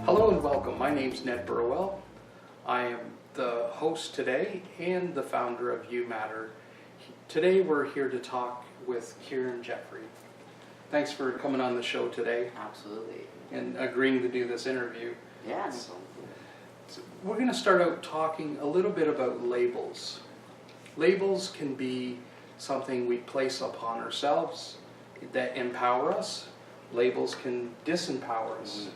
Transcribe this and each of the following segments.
Hello and welcome. My name's Ned Burwell. I am the host today and the founder of You Matter. Today we're here to talk with Keiran Jeffery. Thanks for coming on the show today Absolutely. and agreeing to do this interview. Yes. So we're going to start out talking a little bit about labels. Labels can be something we place upon ourselves that empower us. Labels can disempower us.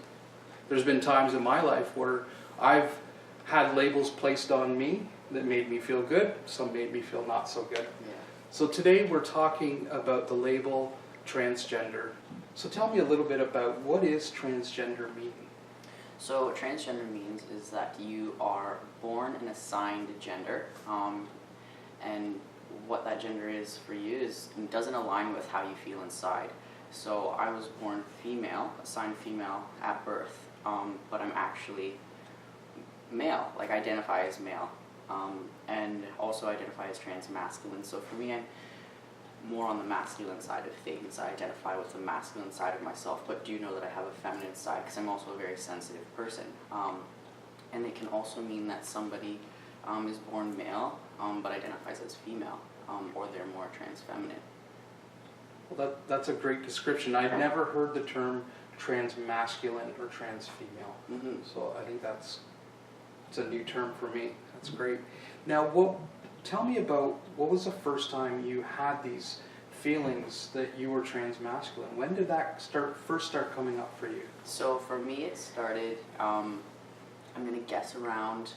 There's been times in my life where I've had labels placed on me that made me feel good, some made me feel not so good. Yeah. So today we're talking about the label transgender. So tell me a little bit about what is transgender mean? So what transgender means is that you are born and assigned a gender, and what that gender is for you doesn't align with how you feel inside. So I was born female, assigned female at birth, but I'm actually male, like identify as male, and also identify as transmasculine. So for me, I'm more on the masculine side of things. I identify with the masculine side of myself, but do know that I have a feminine side because I'm also a very sensitive person. And it can also mean that somebody is born male, but identifies as female, or they're more trans-feminine. Well, that's a great description. I've never heard the term transmasculine or trans-female. So I think it's a new term for me. That's great. Now, tell me about what was the first time you had these feelings that you were transmasculine? When did that first start coming up for you? So for me, it started, I'm going to guess around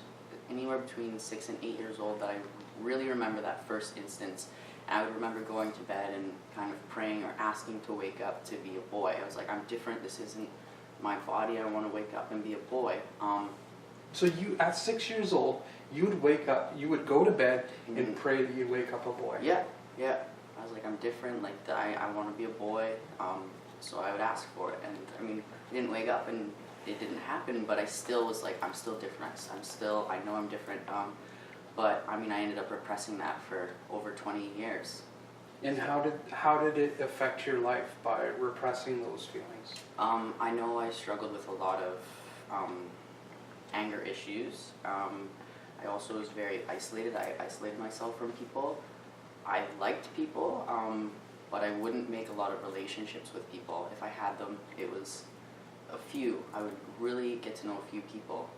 anywhere between 6 and 8 years old, that I really remember that first instance. And I would remember going to bed and kind of praying or asking to wake up to be a boy. I was like, I'm different, this isn't my body, I want to wake up and be a boy. So you, at 6 years old, you would wake up, you would go to bed and pray that you'd wake up a boy. Yeah. I was like, I'm different, like I want to be a boy, so I would ask for it. And I mean, I didn't wake up and it didn't happen, but I still was like, I'm still different, I know I'm different. But I mean, I ended up repressing that for over 20 years. And how did it affect your life by repressing those feelings? I know I struggled with a lot of anger issues. I also was very isolated. I isolated myself from people. I liked people, but I wouldn't make a lot of relationships with people. If I had them, it was a few. I would really get to know a few people.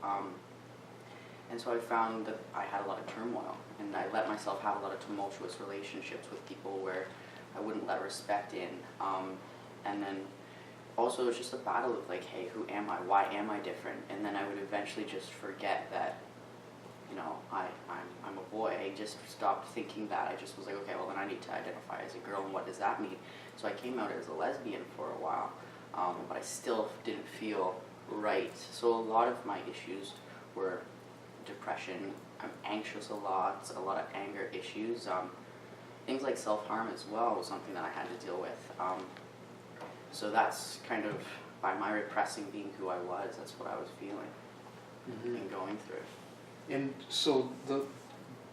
And so I found that I had a lot of turmoil, and I let myself have a lot of tumultuous relationships with people where I wouldn't let respect in. And then also it's just a battle of like, hey, who am I? Why am I different? And then I would eventually just forget that, you know, I'm a boy. I just stopped thinking that. I just was like, okay, well then I need to identify as a girl, and what does that mean? So I came out as a lesbian for a while, but I still didn't feel right. So a lot of my issues were depression. I'm anxious a lot of anger issues. Things like self-harm as well was something that I had to deal with. So that's kind of, by my repressing being who I was, that's what I was feeling and going through. And so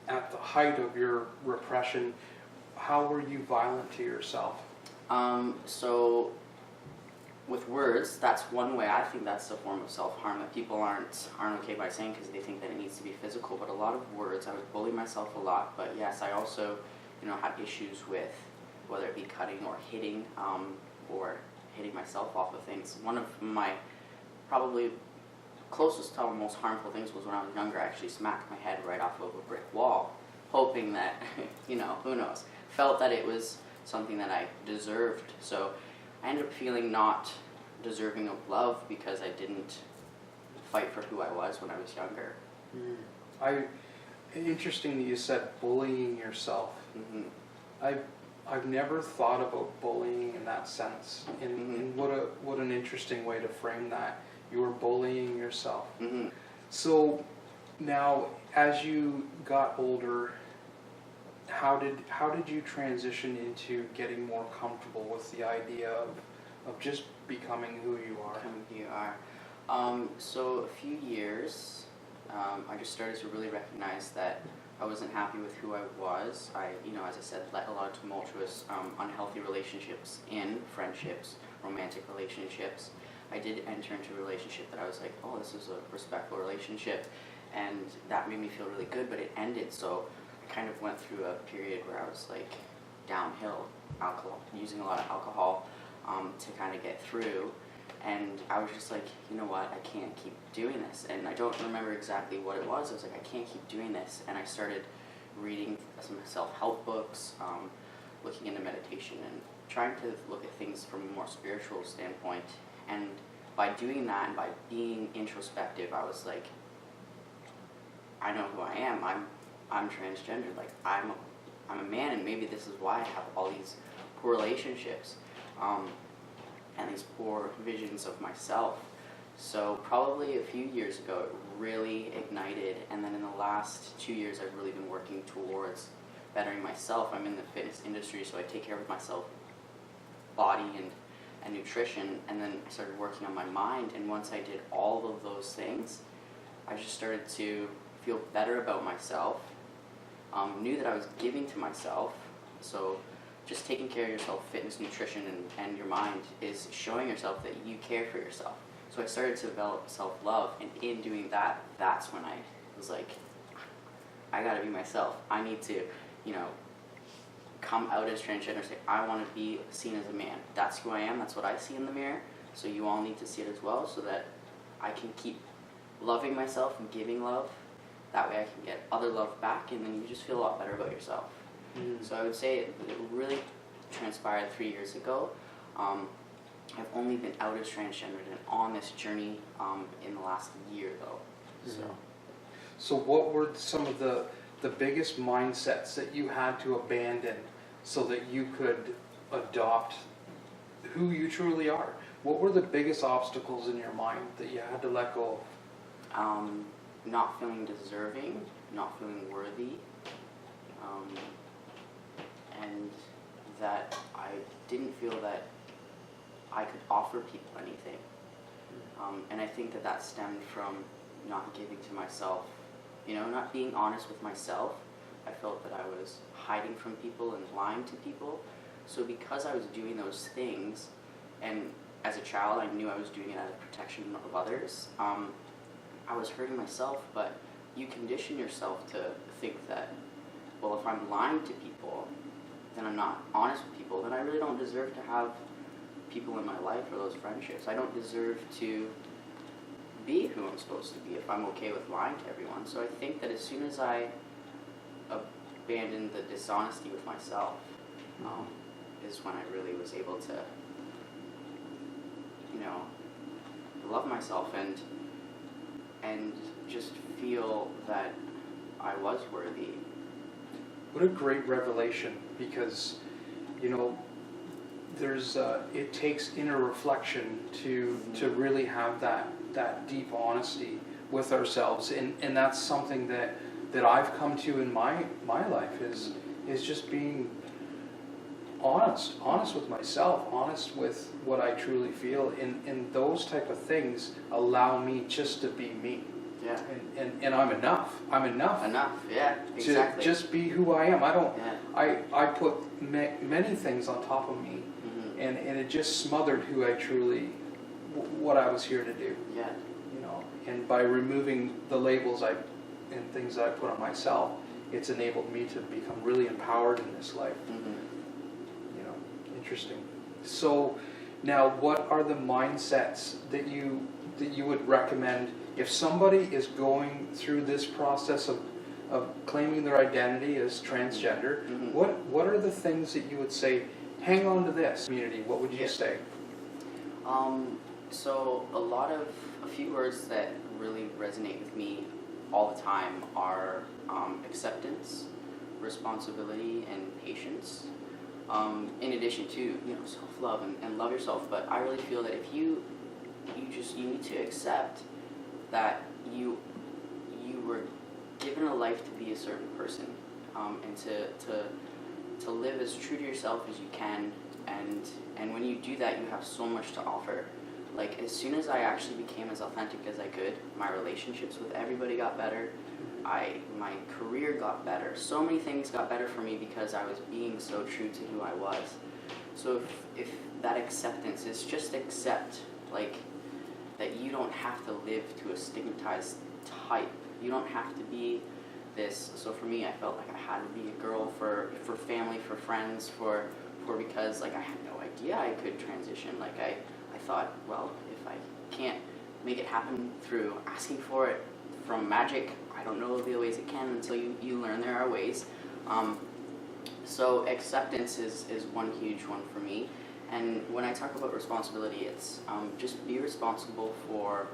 at the height of your repression, how were you violent to yourself? So with words, that's one way. I think that's a form of self-harm that people aren't okay by saying because they think that it needs to be physical. But a lot of words, I would bully myself a lot. But yes, I also, had issues with whether it be cutting or hitting myself off of things. One of my probably closest to most harmful things was when I was younger. I actually smacked my head right off of a brick wall, hoping that, who knows, felt that it was something that I deserved. So I ended up feeling not deserving of love because I didn't fight for who I was when I was younger. Interesting that you said bullying yourself. I've never thought about bullying in that sense. And what an interesting way to frame that. You were bullying yourself. So now, as you got older, how did you transition into getting more comfortable with the idea of just becoming who you are? Becoming who you are. So a few years, I just started to really recognize that I wasn't happy with who I was. I, as I said, let a lot of tumultuous, unhealthy relationships in, friendships, romantic relationships. I did enter into a relationship that I was like, oh, this is a respectful relationship, and that made me feel really good, but it ended, so I kind of went through a period where I was like downhill, using a lot of alcohol to kind of get through, and I was just like, you know what, I can't keep doing this, and I don't remember exactly what it was. I was like, I can't keep doing this, and I started reading some self-help books, looking into meditation, and trying to look at things from a more spiritual standpoint. And by doing that and by being introspective, I was like, I know who I am. I'm transgender. Like I'm a man, and maybe this is why I have all these poor relationships, and these poor visions of myself. So probably a few years ago, it really ignited, and then in the last 2 years, I've really been working towards bettering myself. I'm in the fitness industry, so I take care of myself, body and nutrition, and then I started working on my mind, and once I did all of those things, I just started to feel better about myself, knew that I was giving to myself. So just taking care of yourself, fitness, nutrition, and your mind is showing yourself that you care for yourself. So I started to develop self-love, and in doing that, that's when I was like, I gotta be myself. I need to, come out as transgender, say, I want to be seen as a man. That's who I am, that's what I see in the mirror, so you all need to see it as well, so that I can keep loving myself and giving love. That way I can get other love back, and then you just feel a lot better about yourself. So I would say it really transpired 3 years ago. I've only been out as transgender and on this journey in the last year, though. So what were some of the biggest mindsets that you had to abandon so that you could adopt who you truly are? What were the biggest obstacles in your mind that you had to let go of? Not feeling deserving, not feeling worthy, and that I didn't feel that I could offer people anything. And I think that stemmed from not giving to myself, not being honest with myself. I felt that I was hiding from people and lying to people. So because I was doing those things, and as a child I knew I was doing it out of protection of others, I was hurting myself. But you condition yourself to think that, well, if I'm lying to people, then I'm not honest with people, then I really don't deserve to have people in my life or those friendships. I don't deserve to be who I'm supposed to be if I'm okay with lying to everyone. So I think that as soon as I abandoned the dishonesty with myself, is when I really was able to, love myself and just feel that I was worthy. What a great revelation, because, there's it takes inner reflection to really have that deep honesty with ourselves, and that's something that I've come to in my life is just being honest with myself, honest with what I truly feel, and those type of things allow me just to be me. Yeah. And I'm enough. Enough, yeah, exactly. To just be who I am. I don't. Yeah. I put many things on top of me, and it just smothered who I truly, what I was here to do. Yeah. And by removing the labels and things that I put on myself, it's enabled me to become really empowered in this life. Interesting. So now, what are the mindsets that you would recommend if somebody is going through this process of claiming their identity as transgender? What are the things that you would say, hang on to this community? What would you say? So a few words that really resonate with me all the time are acceptance, responsibility, and patience. In addition to self-love and love yourself, but I really feel that if you need to accept that you were given a life to be a certain person, and to live as true to yourself as you can, and when you do that, you have so much to offer. Like, as soon as I actually became as authentic as I could, my relationships with everybody got better. My career got better. So many things got better for me because I was being so true to who I was. So if that acceptance is just accept, like, that you don't have to live to a stigmatized type. You don't have to be this. So for me, I felt like I had to be a girl for family, for friends, for because like I had no idea I could transition. Like I thought, well, if I can't make it happen through asking for it from magic, I don't know the ways it can until you learn there are ways. So acceptance is one huge one for me. And when I talk about responsibility, it's just be responsible for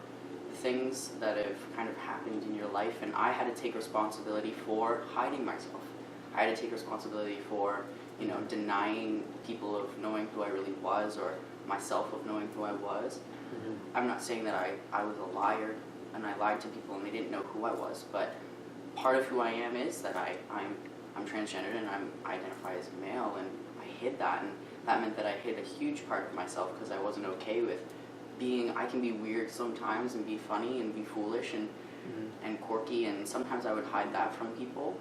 things that have kind of happened in your life. And I had to take responsibility for hiding myself. I had to take responsibility for, denying people of knowing who I really was, or myself of knowing who I was. Mm-hmm. I'm not saying that I was a liar and I lied to people and they didn't know who I was, but part of who I am is that I'm transgendered and I identify as a male, and I hid that, and that meant that I hid a huge part of myself because I wasn't okay with I can be weird sometimes and be funny and be foolish and and quirky, and sometimes I would hide that from people.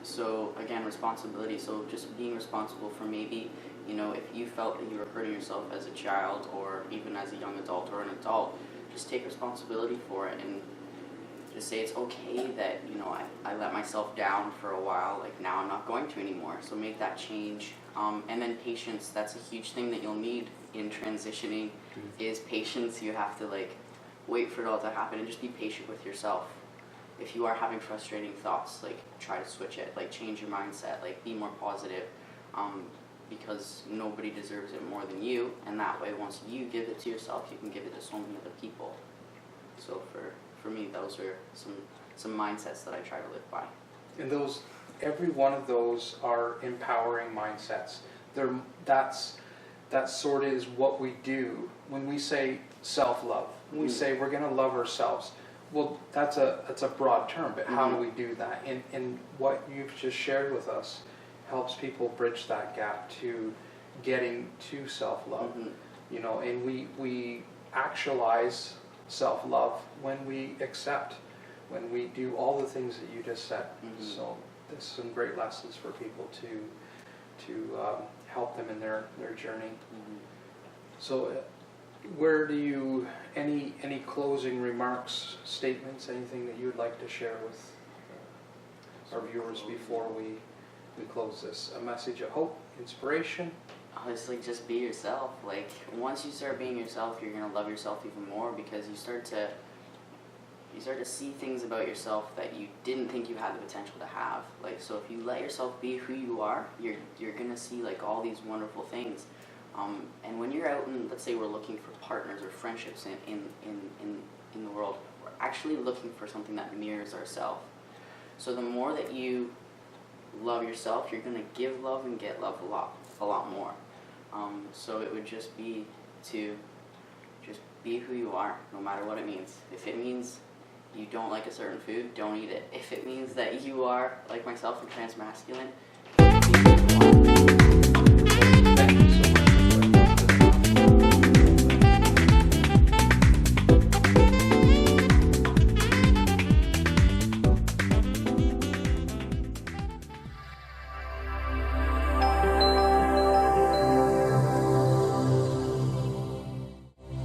So again, responsibility. So just being responsible for maybe, if you felt that you were hurting yourself as a child or even as a young adult or an adult, just take responsibility for it and just say it's okay that, I let myself down for a while, like now I'm not going to anymore. So make that change. And then patience, that's a huge thing that you'll need in transitioning, is patience. You have to wait for it all to happen and just be patient with yourself. If you are having frustrating thoughts, try to switch it, change your mindset, be more positive, because nobody deserves it more than you, and that way once you give it to yourself, you can give it to so many other people. So for me, those are some mindsets that I try to live by. And every one of those are empowering mindsets. That sort of is what we do when we say self-love. When we say we're going to love ourselves. Well, that's a broad term, but how do we do that? And what you've just shared with us helps people bridge that gap to getting to self-love. And we actualize self-love when we accept, when we do all the things that you just said. So there's some great lessons for people to help them in their journey. So where do you, any closing remarks, statements, anything that you would like to share with our viewers before we close this? A message of hope, inspiration? Honestly, just be yourself. Once you start being yourself, you're going to love yourself even more, because you start to see things about yourself that you didn't think you had the potential to have. So if you let yourself be who you are, you're going to see all these wonderful things. And when you're out and let's say we're looking for partners or friendships in the world, we're actually looking for something that mirrors ourselves. So the more that you love yourself, you're going to give love and get love a lot more. So it would just be to just be who you are, no matter what it means. If it means you don't like a certain food, don't eat it. If it means that you are, like myself, and transmasculine,